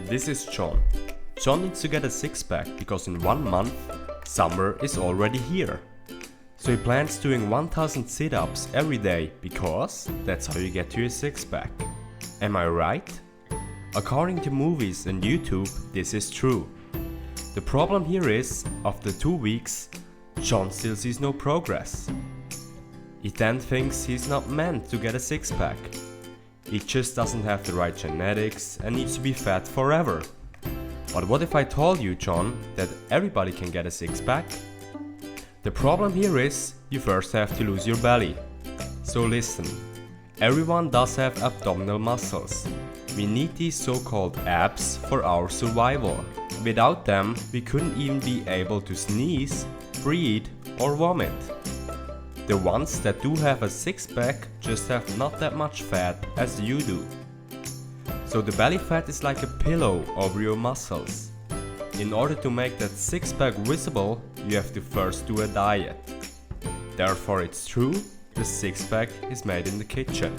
This is John. John needs to get a six-pack because in 1 month, summer is already here. So he plans doing 1000 sit-ups every day because that's how you get to your six-pack. Am I right? According to movies and YouTube, this is true. The problem here is, after 2 weeks, John still sees no progress. He then thinks he's not meant to get a six-pack. He just doesn't have the right genetics and needs to be fat forever. But what if I told you, John, that everybody can get a six-pack? The problem here is, you first have to lose your belly. So listen, everyone does have abdominal muscles. We need these so-called abs for our survival. Without them, we couldn't even be able to sneeze, breathe or vomit. The ones that do have a six-pack just have not that much fat as you do. So the belly fat is like a pillow over your muscles. In order to make that six-pack visible, you have to first do a diet. Therefore it's true, the six-pack is made in the kitchen.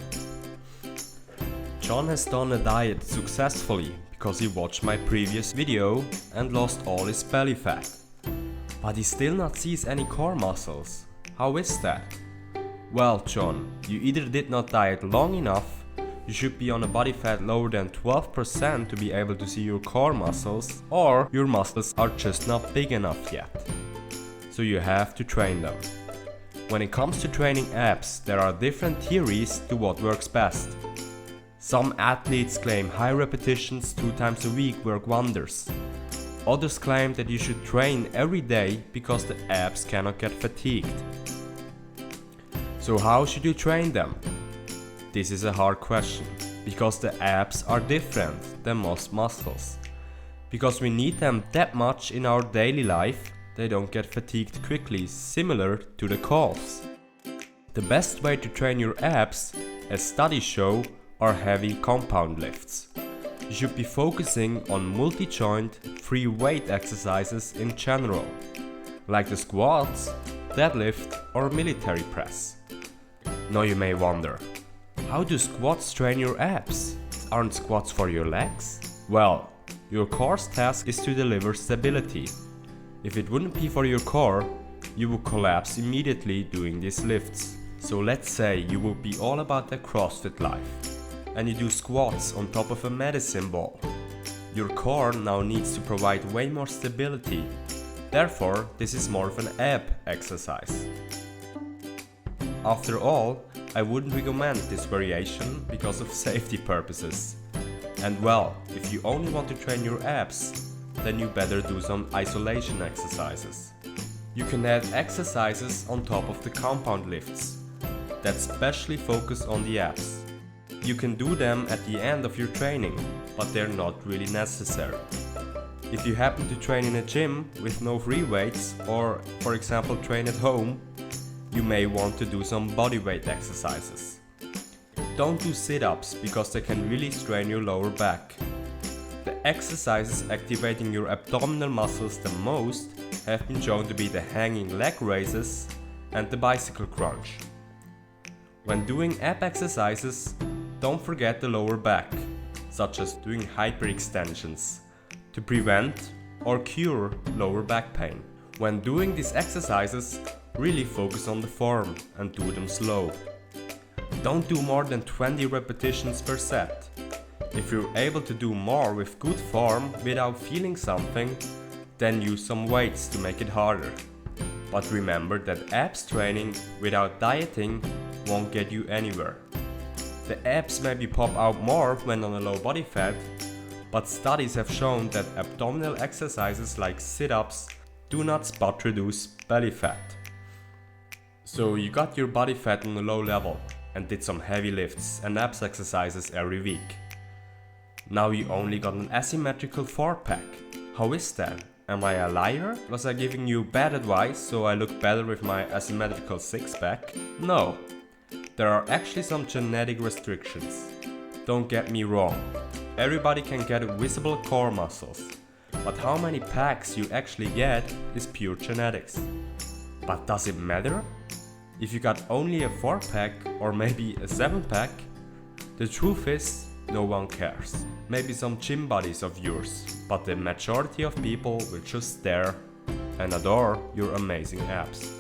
John has done a diet successfully because he watched my previous video and lost all his belly fat. But he still not sees any core muscles. How is that? Well, John, you either did not diet long enough, you should be on a body fat lower than 12% to be able to see your core muscles, or your muscles are just not big enough yet. So you have to train them. When it comes to training abs, there are different theories to what works best. Some athletes claim high repetitions 2 times a week work wonders. Others claim that you should train every day because the abs cannot get fatigued. So how should you train them? This is a hard question, because the abs are different than most muscles. Because we need them that much in our daily life, they don't get fatigued quickly, similar to the calves. The best way to train your abs, as studies show, are heavy compound lifts. You should be focusing on multi-joint, free weight exercises in general, like the squats, deadlift or military press. Now you may wonder, how do squats train your abs? Aren't squats for your legs? Well, your core's task is to deliver stability. If it wouldn't be for your core, you would collapse immediately doing these lifts. So let's say you would be all about the CrossFit life, and you do squats on top of a medicine ball. Your core now needs to provide way more stability. Therefore, this is more of an ab exercise. After all, I wouldn't recommend this variation because of safety purposes. And well, if you only want to train your abs, then you better do some isolation exercises. You can add exercises on top of the compound lifts that specially focus on the abs. You can do them at the end of your training, but they're not really necessary. If you happen to train in a gym with no free weights, or for example train at home, you may want to do some body weight exercises. Don't do sit-ups because they can really strain your lower back. The exercises activating your abdominal muscles the most have been shown to be the hanging leg raises and the bicycle crunch. When doing ab exercises, don't forget the lower back, such as doing hyperextensions, to prevent or cure lower back pain. When doing these exercises, really focus on the form and do them slow. Don't do more than 20 repetitions per set. If you're able to do more with good form without feeling something, then use some weights to make it harder. But remember that abs training without dieting won't get you anywhere. The abs maybe pop out more when on a low body fat, but studies have shown that abdominal exercises like sit-ups do not spot reduce belly fat. So you got your body fat on a low level and did some heavy lifts and abs exercises every week. Now you only got an asymmetrical 4-pack. How is that? Am I a liar? Was I giving you bad advice so I look better with my asymmetrical 6-pack? No. There are actually some genetic restrictions. Don't get me wrong. Everybody can get visible core muscles. But how many packs you actually get is pure genetics. But does it matter? If you got only a 4-pack or maybe a 7-pack, the truth is no one cares. Maybe some gym buddies of yours, but the majority of people will just stare and adore your amazing abs.